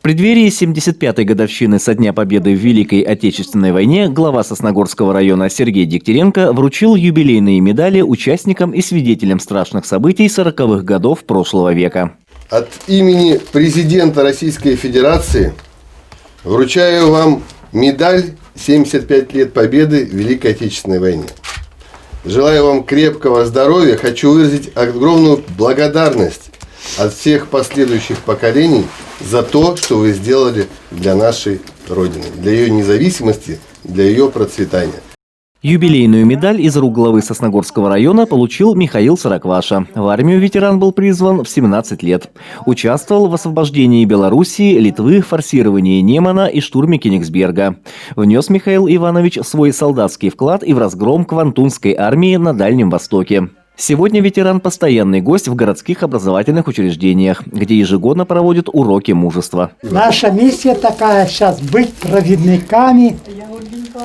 преддверии 75-й годовщины со дня победы в Великой Отечественной войне глава Сосногорского района Сергей Дегтяренко вручил юбилейные медали участникам и свидетелям страшных событий 40-х годов прошлого века. От имени президента Российской Федерации вручаю вам медаль «75 лет победы в Великой Отечественной войне». Желаю вам крепкого здоровья. Хочу выразить огромную благодарность от всех последующих поколений за то, что вы сделали для нашей Родины, для ее независимости, для ее процветания. Юбилейную медаль из рук главы Сосногорского района получил Михаил Сорокваша. В армию ветеран был призван в 17 лет. Участвовал в освобождении Белоруссии, Литвы, форсировании Немана и штурме Кенигсберга. Внес Михаил Иванович свой солдатский вклад и в разгром Квантунской армии на Дальнем Востоке. Сегодня ветеран – постоянный гость в городских образовательных учреждениях, где ежегодно проводят уроки мужества. Наша миссия такая сейчас – быть проводниками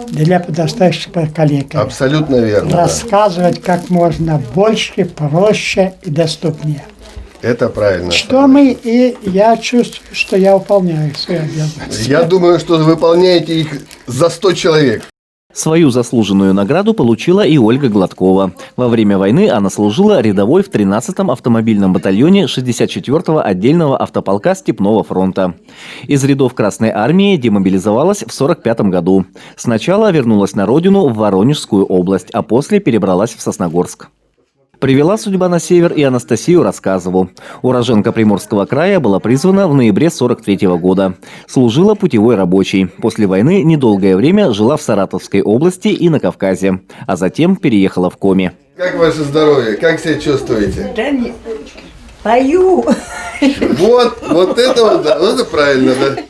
для подрастающих поколений. Абсолютно верно. Рассказывать как можно больше, проще и доступнее. Это правильно. Что мы, и я чувствую, что я выполняю свои обязанности. Я думаю, что вы выполняете их за 100 человек. Свою заслуженную награду получила и Ольга Гладкова. Во время войны она служила рядовой в 13-м автомобильном батальоне 64-го отдельного автополка Степного фронта. Из рядов Красной армии демобилизовалась в 45-м году. Сначала вернулась на родину в Воронежскую область, а после перебралась в Сосногорск. Привела судьба на север и Анастасию Рассказову. Уроженка Приморского края была призвана в ноябре 43-го года. Служила путевой рабочей. После войны недолгое время жила в Саратовской области и на Кавказе. А затем переехала в Коми. Как ваше здоровье? Как себя чувствуете? Да не, пою. Вот это правильно, да.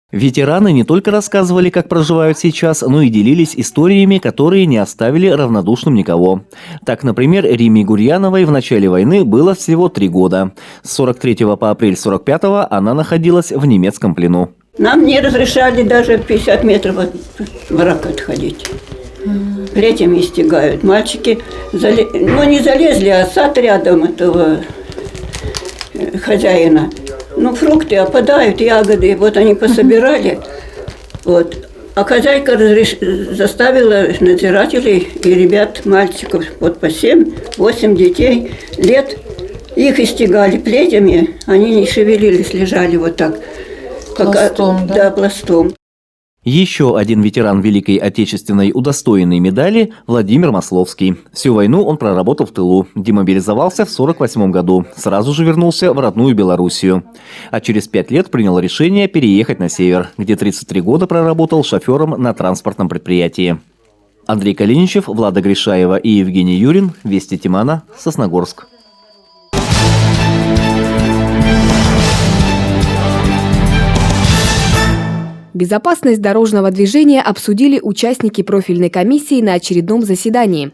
Ветераны не только рассказывали, как проживают сейчас, но и делились историями, которые не оставили равнодушным никого. Так, например, Риме Гурьяновой в начале войны было всего 3 года. С 43 по апрель 45-го она находилась в немецком плену. Нам не разрешали даже 50 метров от барака отходить. Плетями стягают. Мальчики не залезли, а сад рядом этого хозяина. Фрукты опадают, ягоды, вот они пособирали. Вот. А хозяйка заставила надзирателей и ребят, мальчиков, вот по 7-8 детей лет, их истягали плетями, они не шевелились, лежали вот так. Пластом, да? Да, пластом. Еще один ветеран Великой Отечественной удостоенной медали – Владимир Масловский. Всю войну он проработал в тылу, демобилизовался в 48 году, сразу же вернулся в родную Белоруссию. А через 5 лет принял решение переехать на север, где 33 года проработал шофером на транспортном предприятии. Андрей Калиничев, Влада Гришаева и Евгений Юрин. Вести Тимана, Сосногорск. Безопасность дорожного движения обсудили участники профильной комиссии на очередном заседании.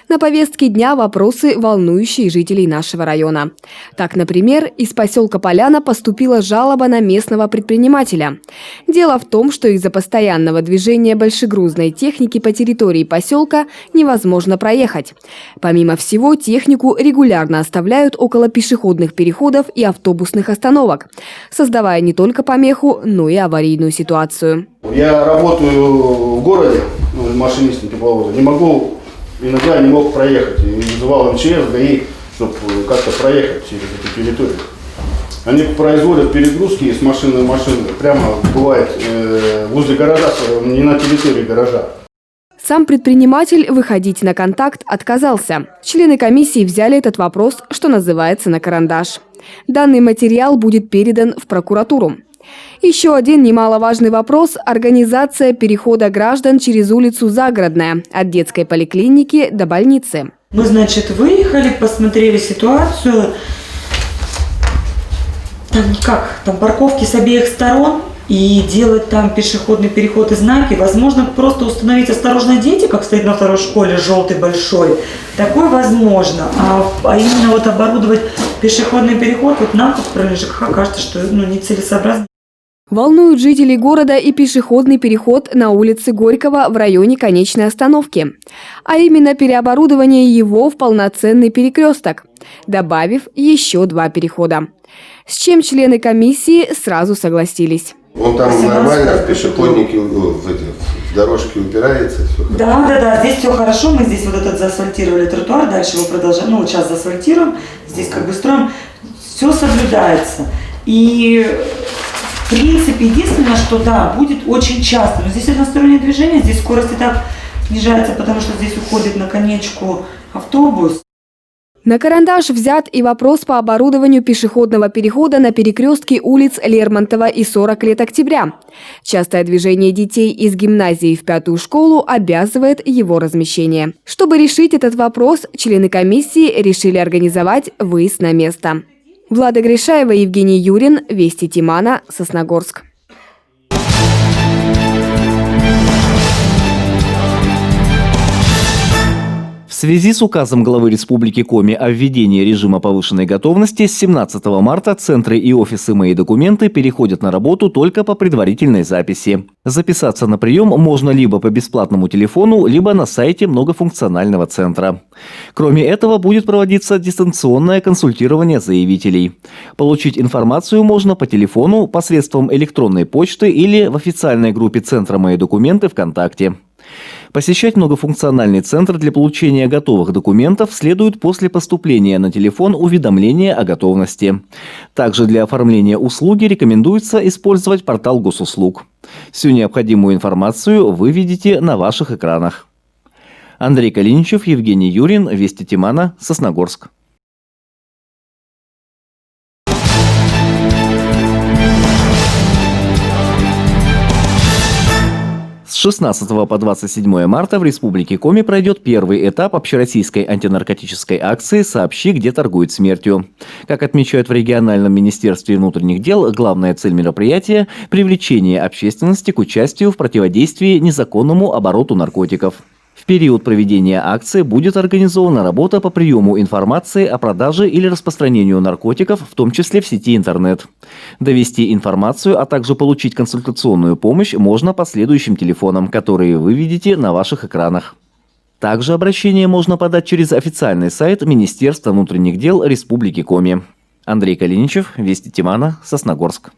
На повестке дня вопросы, волнующие жителей нашего района. Так, например, из поселка Поляна поступила жалоба на местного предпринимателя. Дело в том, что из-за постоянного движения большегрузной техники по территории поселка невозможно проехать. Помимо всего, технику регулярно оставляют около пешеходных переходов и автобусных остановок, создавая не только помеху, но и аварийную ситуацию. Я работаю в городе, машинистом тепловоза, иногда не мог проехать. И вызывал МЧС, ГАИ, чтобы как-то проехать через эту территорию. Они производят перегрузки с машины на машину. Прямо бывает возле гаража, не на территории гаража. Сам предприниматель выходить на контакт отказался. Члены комиссии взяли этот вопрос, что называется, на карандаш. Данный материал будет передан в прокуратуру. Еще один немаловажный вопрос – организация перехода граждан через улицу Загородная от детской поликлиники до больницы. Мы, выехали, посмотрели ситуацию. Там никак, там парковки с обеих сторон. И делать там пешеходный переход и знаки, возможно, просто установить «Осторожно, дети», как стоит на второй школе, желтый большой. Такое возможно. А именно оборудовать пешеходный переход, нам, как правильно ЖКХ, кажется, что нецелесообразно. Волнуют жителей города и пешеходный переход на улице Горького в районе конечной остановки. А именно переоборудование его в полноценный перекресток, добавив еще 2 перехода. С чем члены комиссии сразу согласились. Он там 18 нормально в пешеходнике, в дорожке упирается. Все Да, здесь все хорошо. Мы здесь вот этот заасфальтировали тротуар, дальше его продолжаем. Ну, вот сейчас заасфальтируем, здесь как бы строим. Все соблюдается. И в принципе, единственное, что да, будет очень часто. Но здесь одностороннее движение, здесь скорость и так снижается, потому что здесь уходит на конечку автобус. На карандаш взят и вопрос по оборудованию пешеходного перехода на перекрестке улиц Лермонтова и 40 лет октября. Частое движение детей из гимназии в 5-ю школу обязывает его размещение. Чтобы решить этот вопрос, члены комиссии решили организовать выезд на место. Влада Гришаева, Евгений Юрин, Вести Тимана, Сосногорск. В связи с указом главы Республики Коми о введении режима повышенной готовности с 17 марта центры и офисы «Мои документы» переходят на работу только по предварительной записи. Записаться на прием можно либо по бесплатному телефону, либо на сайте многофункционального центра. Кроме этого, будет проводиться дистанционное консультирование заявителей. Получить информацию можно по телефону, посредством электронной почты или в официальной группе центра «Мои документы» ВКонтакте. Посещать многофункциональный центр для получения готовых документов следует после поступления на телефон уведомления о готовности. Также для оформления услуги рекомендуется использовать портал госуслуг. Всю необходимую информацию вы видите на ваших экранах. Андрей Калиничев, Евгений Юрин, Вести Тимана, Сосногорск. С 16 по 27 марта в Республике Коми пройдет первый этап общероссийской антинаркотической акции «Сообщи, где торгуют смертью». Как отмечают в региональном министерстве внутренних дел, главная цель мероприятия – привлечение общественности к участию в противодействии незаконному обороту наркотиков. В период проведения акции будет организована работа по приему информации о продаже или распространению наркотиков, в том числе в сети интернет. Довести информацию, а также получить консультационную помощь можно по следующим телефонам, которые вы видите на ваших экранах. Также обращение можно подать через официальный сайт Министерства внутренних дел Республики Коми. Андрей Калиничев, Вести Тимана, Сосногорск.